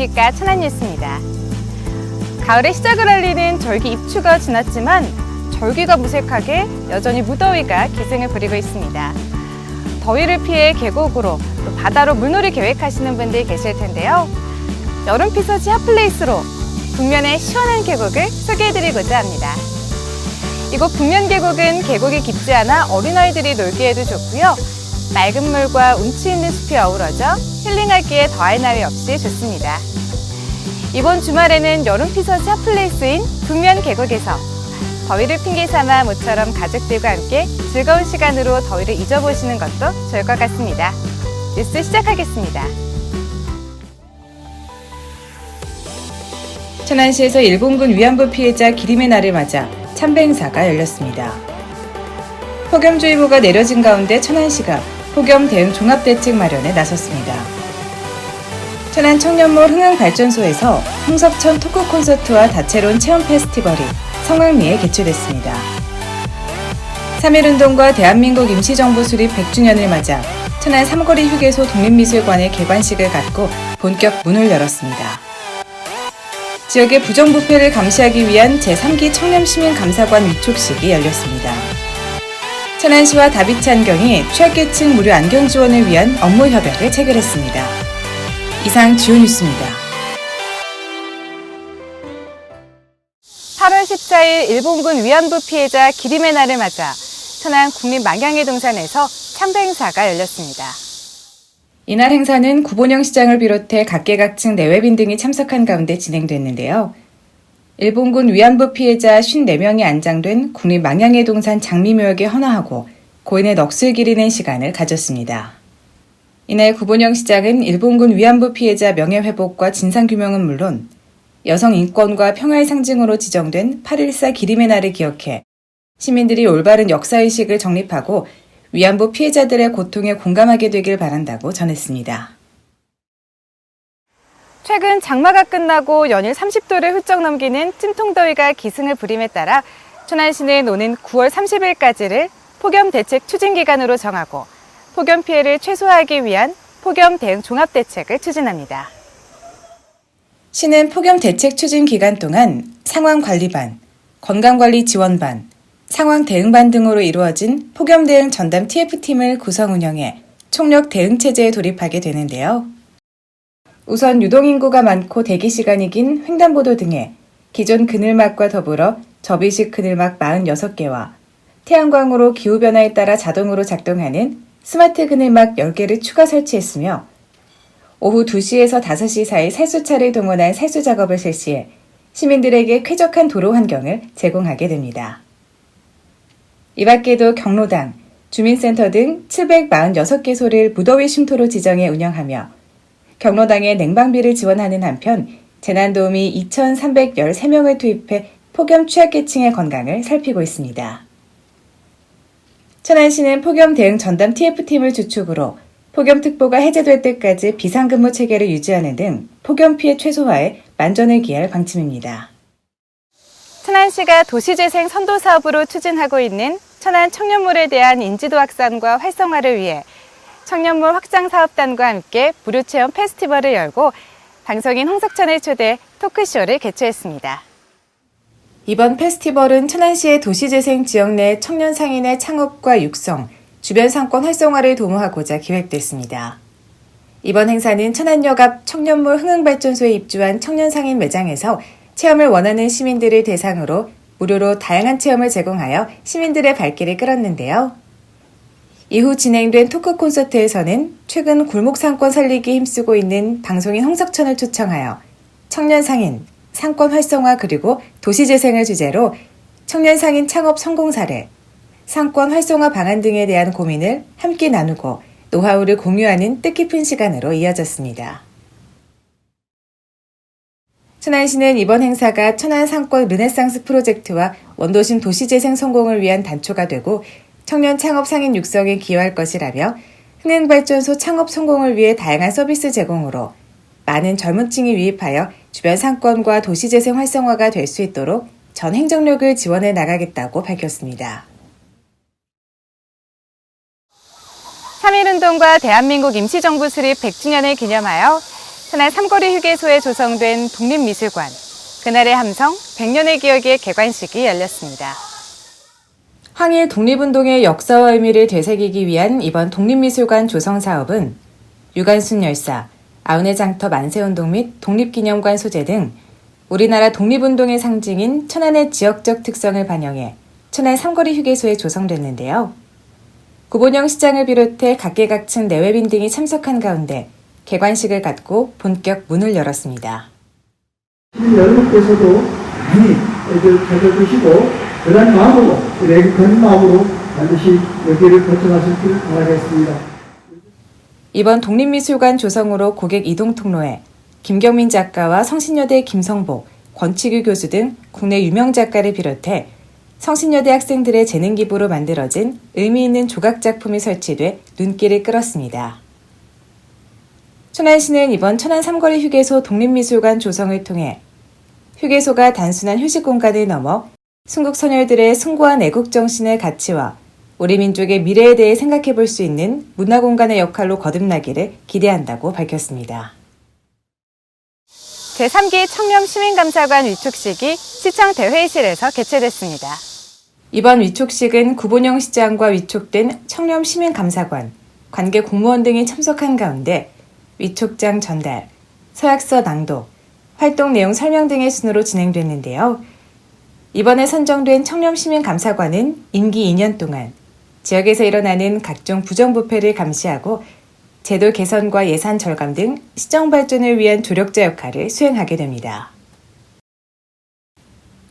안녕하십니까, 천안뉴스입니다. 가을의 시작을 알리는 절기 입추가 지났지만 절기가 무색하게 여전히 무더위가 기승을 부리고 있습니다. 더위를 피해 계곡으로 또 바다로 물놀이 계획하시는 분들 계실 텐데요. 여름 피서지 핫플레이스로 북면의 시원한 계곡을 소개해드리고자 합니다. 이곳 북면 계곡은 계곡이 깊지 않아 어린아이들이 놀기에도 좋고요. 맑은 물과 운치 있는 숲이 어우러져 힐링하기에 더할 나위 없이 좋습니다. 이번 주말에는 여름 피서지 핫플레이스인 북면 계곡에서 더위를 핑계 삼아 모처럼 가족들과 함께 즐거운 시간으로 더위를 잊어보시는 것도 좋을 것 같습니다. 뉴스 시작하겠습니다. 천안시에서 일본군 위안부 피해자 기림의 날을 맞아 참배 행사가 열렸습니다. 폭염주의보가 내려진 가운데 천안시가 폭염 대응 종합대책 마련에 나섰습니다. 천안 청년몰 흥흥발전소에서 홍석천 토크 콘서트와 다채로운 체험 페스티벌이 성황리에 개최됐습니다. 3.1운동과 대한민국 임시정부 수립 100주년을 맞아 천안 삼거리 휴게소 독립미술관의 개관식을 갖고 본격 문을 열었습니다. 지역의 부정부패를 감시하기 위한 제3기 청렴시민감사관 위촉식이 열렸습니다. 천안시와 다비치안경이 취약계층 무료 안경 지원을 위한 업무 협약을 체결했습니다. 이상 주요 뉴스입니다. 8월 14일 일본군 위안부 피해자 기림의 날을 맞아 천안 국립망향의 동산에서 참배 행사가 열렸습니다. 이날 행사는 구본영 시장을 비롯해 각계각층 내외빈 등이 참석한 가운데 진행됐는데요. 일본군 위안부 피해자 54명이 안장된 국립망향의 동산 장미묘역에 헌화하고 고인의 넋을 기리는 시간을 가졌습니다. 이날 구본영 시장은 일본군 위안부 피해자 명예회복과 진상규명은 물론 여성 인권과 평화의 상징으로 지정된 8.14 기림의 날을 기억해 시민들이 올바른 역사의식을 정립하고 위안부 피해자들의 고통에 공감하게 되길 바란다고 전했습니다. 최근 장마가 끝나고 연일 30도를 훌쩍 넘기는 찜통더위가 기승을 부림에 따라 천안시는 오는 9월 30일까지를 폭염 대책 추진 기간으로 정하고 폭염 피해를 최소화하기 위한 폭염 대응 종합대책을 추진합니다. 시는 폭염 대책 추진 기간 동안 상황관리반, 건강관리 지원반, 상황 대응반 등으로 이루어진 폭염 대응 전담 TF팀을 구성 운영해 총력 대응 체제에 돌입하게 되는데요. 우선 유동인구가 많고 대기시간이 긴 횡단보도 등에 기존 그늘막과 더불어 접이식 그늘막 46개와 태양광으로 기후변화에 따라 자동으로 작동하는 스마트 그늘막 10개를 추가 설치했으며 오후 2시에서 5시 사이 살수차를 동원한 살수 작업을 실시해 시민들에게 쾌적한 도로 환경을 제공하게 됩니다. 이 밖에도 경로당, 주민센터 등 746개소를 무더위 쉼터로 지정해 운영하며 경로당에 냉방비를 지원하는 한편 재난도우미 2,313명을 투입해 폭염 취약계층의 건강을 살피고 있습니다. 천안시는 폭염 대응 전담 TF팀을 주축으로 폭염특보가 해제될 때까지 비상근무 체계를 유지하는 등 폭염 피해 최소화에 만전을 기할 방침입니다. 천안시가 도시재생 선도 사업으로 추진하고 있는 천안 청년몰에 대한 인지도 확산과 활성화를 위해 청년몰 확장사업단과 함께 무료체험 페스티벌을 열고 방송인 홍석천을 초대 토크쇼를 개최했습니다. 이번 페스티벌은 천안시의 도시재생 지역 내 청년 상인의 창업과 육성, 주변 상권 활성화를 도모하고자 기획됐습니다. 이번 행사는 천안역 앞 청년몰 흥흥발전소에 입주한 청년 상인 매장에서 체험을 원하는 시민들을 대상으로 무료로 다양한 체험을 제공하여 시민들의 발길을 끌었는데요. 이후 진행된 토크 콘서트에서는 최근 골목 상권 살리기에 힘쓰고 있는 방송인 홍석천을 초청하여 청년 상인, 상권 활성화 그리고 도시재생을 주제로 청년 상인 창업 성공 사례, 상권 활성화 방안 등에 대한 고민을 함께 나누고 노하우를 공유하는 뜻깊은 시간으로 이어졌습니다. 천안시는 이번 행사가 천안 상권 르네상스 프로젝트와 원도심 도시재생 성공을 위한 단초가 되고 청년 창업 상인 육성에 기여할 것이라며 흥흥발전소 창업 성공을 위해 다양한 서비스 제공으로 많은 젊은 층이 유입하여 주변 상권과 도시재생 활성화가 될 수 있도록 전 행정력을 지원해 나가겠다고 밝혔습니다. 3.1운동과 대한민국 임시정부 수립 100주년을 기념하여 천안 삼거리 휴게소에 조성된 독립미술관, 그날의 함성 100년의 기억의 개관식이 열렸습니다. 항일 독립운동의 역사와 의미를 되새기기 위한 이번 독립미술관 조성 사업은 유관순 열사, 아흔의 장터 만세운동 및 독립기념관 소재 등 우리나라 독립운동의 상징인 천안의 지역적 특성을 반영해 천안 삼거리 휴게소에 조성됐는데요. 구본영 시장을 비롯해 각계각층 내외빈 등이 참석한 가운데 개관식을 갖고 본격 문을 열었습니다. 여러분께서도 많이 찾아주시고 그런 마음으로, 그런 마음으로 반드시 여기를 거쳐가셨길 바라겠습니다. 이번 독립미술관 조성으로 고객 이동 통로에 김경민 작가와 성신여대 김성복, 권치규 교수 등 국내 유명 작가를 비롯해 성신여대 학생들의 재능 기부로 만들어진 의미 있는 조각 작품이 설치돼 눈길을 끌었습니다. 천안시는 이번 천안 삼거리 휴게소 독립미술관 조성을 통해 휴게소가 단순한 휴식 공간을 넘어 순국 선열들의 숭고한 애국정신의 가치와 우리 민족의 미래에 대해 생각해 볼 수 있는 문화공간의 역할로 거듭나기를 기대한다고 밝혔습니다. 제3기 청렴시민감사관 위촉식이 시청 대회의실에서 개최됐습니다. 이번 위촉식은 구본영 시장과 위촉된 청렴시민감사관, 관계 공무원 등이 참석한 가운데 위촉장 전달, 서약서 낭독, 활동 내용 설명 등의 순으로 진행됐는데요. 이번에 선정된 청렴시민감사관은 임기 2년 동안 지역에서 일어나는 각종 부정부패를 감시하고 제도 개선과 예산 절감 등 시정 발전을 위한 조력자 역할을 수행하게 됩니다.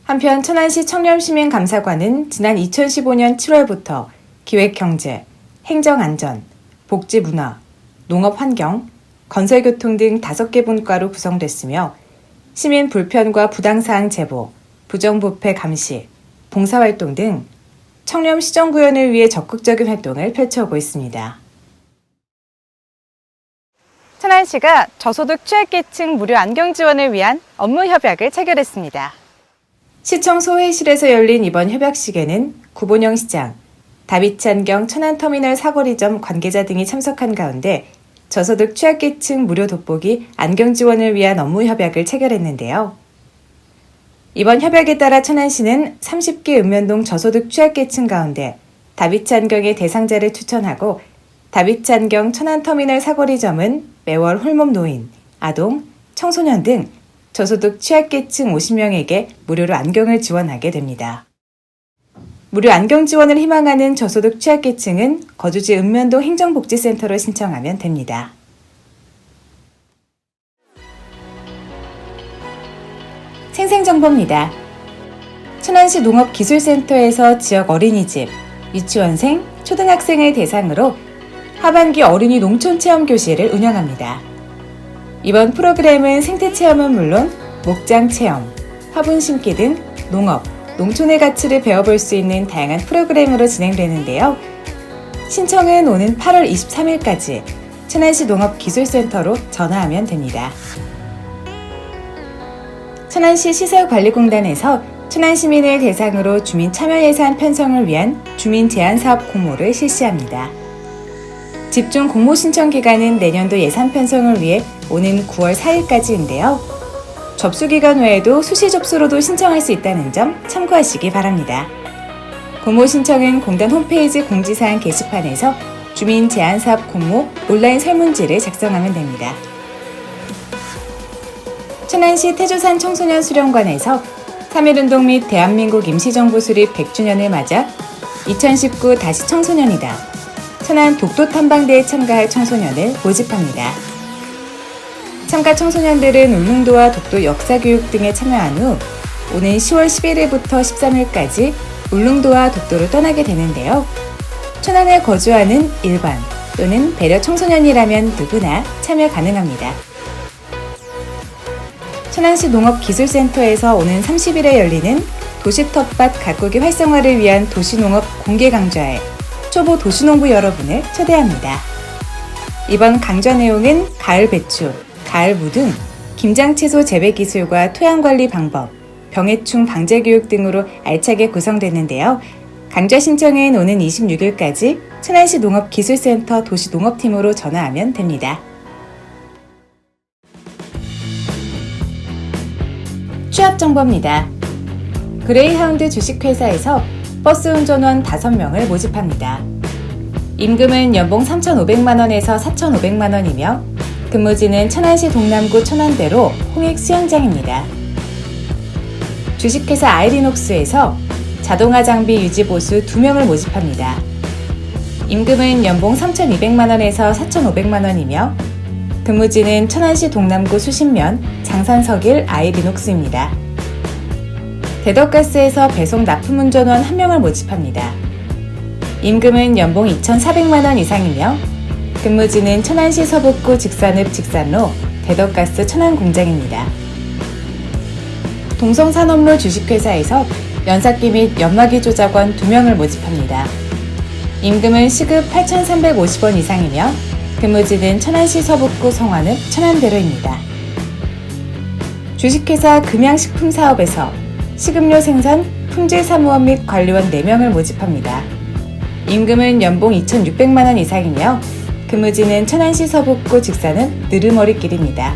한편 천안시 청렴시민감사관은 지난 2015년 7월부터 기획경제, 행정안전, 복지문화, 농업환경, 건설교통 등 5개 분과로 구성됐으며 시민 불편과 부당사항 제보, 부정부패 감시, 봉사활동 등 청렴 시정구현을 위해 적극적인 활동을 펼쳐오고 있습니다. 천안시가 저소득 취약계층 무료 안경 지원을 위한 업무 협약을 체결했습니다. 시청 소회의실에서 열린 이번 협약식에는 구본영 시장, 다비치 안경 천안터미널 사거리점 관계자 등이 참석한 가운데 저소득 취약계층 무료 돋보기 안경 지원을 위한 업무 협약을 체결했는데요. 이번 협약에 따라 천안시는 30개 읍면동 저소득 취약계층 가운데 다비치 안경의 대상자를 추천하고 다비치 안경 천안터미널 사거리점은 매월 홀몸 노인, 아동, 청소년 등 저소득 취약계층 50명에게 무료로 안경을 지원하게 됩니다. 무료 안경 지원을 희망하는 저소득 취약계층은 거주지 읍면동 행정복지센터로 신청하면 됩니다. 생생정보입니다. 천안시 농업기술센터에서 지역 어린이집, 유치원생, 초등학생을 대상으로 하반기 어린이 농촌체험교실을 운영합니다. 이번 프로그램은 생태체험은 물론 목장체험, 화분 심기 등 농업, 농촌의 가치를 배워볼 수 있는 다양한 프로그램으로 진행되는데요. 신청은 오는 8월 23일까지 천안시 농업기술센터로 전화하면 됩니다. 천안시 시설관리공단에서 천안시민을 대상으로 주민 참여예산 편성을 위한 주민 제안사업 공모를 실시합니다. 집중 공모 신청 기간은 내년도 예산 편성을 위해 오는 9월 4일까지인데요. 접수 기간 외에도 수시 접수로도 신청할 수 있다는 점 참고하시기 바랍니다. 공모 신청은 공단 홈페이지 공지사항 게시판에서 주민 제안사업 공모 온라인 설문지를 작성하면 됩니다. 천안시 태조산 청소년 수련관에서 3.1운동 및 대한민국 임시정부 수립 100주년을 맞아 2019 다시 청소년이다. 천안 독도 탐방대에 참가할 청소년을 모집합니다. 참가 청소년들은 울릉도와 독도 역사교육 등에 참여한 후 오는 10월 11일부터 13일까지 울릉도와 독도를 떠나게 되는데요. 천안에 거주하는 일반 또는 배려 청소년이라면 누구나 참여 가능합니다. 천안시 농업기술센터에서 오는 30일에 열리는 도시텃밭 가꾸기 활성화를 위한 도시농업 공개강좌에 초보 도시농부 여러분을 초대합니다. 이번 강좌 내용은 가을 배추, 가을 무 등 김장채소 재배 기술과 토양관리 방법, 병해충 방제 교육 등으로 알차게 구성됐는데요. 강좌 신청은 오는 26일까지 천안시 농업기술센터 도시농업팀으로 전화하면 됩니다. 취업 정보입니다. 그레이하운드 주식회사에서 버스 운전원 5명을 모집합니다. 임금은 연봉 3,500만원에서 4,500만원이며 근무지는 천안시 동남구 천안대로 홍익 수영장입니다. 주식회사 아이리녹스에서 자동화 장비 유지 보수 2명을 모집합니다. 임금은 연봉 3,200만원에서 4,500만원이며 근무지는 천안시 동남구 수신면 장산서길 아이리녹스입니다. 대덕가스에서 배송 납품 운전원 1명을 모집합니다. 임금은 연봉 2,400만원 이상이며 근무지는 천안시 서북구 직산읍 직산로 대덕가스 천안공장입니다. 동성산업로 주식회사에서 연삭기 및 연마기 조작원 2명을 모집합니다. 임금은 시급 8,350원 이상이며 근무지는 천안시 서북구 성완읍 천안대로입니다. 주식회사 금양식품사업에서 식음료 생산, 품질사무원 및 관리원 4명을 모집합니다. 임금은 연봉 2,600만원 이상이며 근무지는 천안시 서북구 직산읍 느르머리길입니다.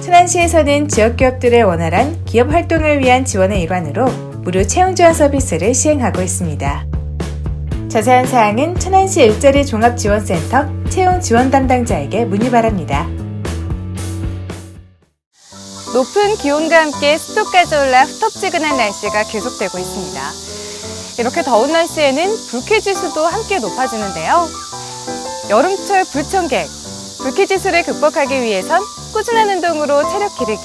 천안시에서는 지역기업들의 원활한 기업 활동을 위한 지원의 일환으로 무료 채용 지원 서비스를 시행하고 있습니다. 자세한 사항은 천안시 일자리 종합지원센터 채용 지원 담당자에게 문의 바랍니다. 높은 기온과 함께 습도까지 올라 후텁지근한 날씨가 계속되고 있습니다. 이렇게 더운 날씨에는 불쾌지수도 함께 높아지는데요. 여름철 불청객, 불쾌지수를 극복하기 위해선 꾸준한 운동으로 체력 기르기,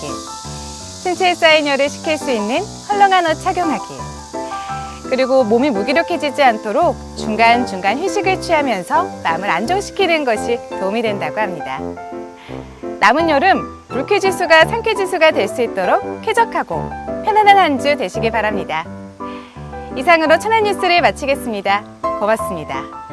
신체에 쌓인 열을 식힐 수 있는 헐렁한 옷 착용하기, 그리고 몸이 무기력해지지 않도록 중간중간 휴식을 취하면서 마음을 안정시키는 것이 도움이 된다고 합니다. 남은 여름 불쾌지수가 상쾌지수가 될 수 있도록 쾌적하고 편안한 한 주 되시길 바랍니다. 이상으로 천안뉴스를 마치겠습니다. 고맙습니다.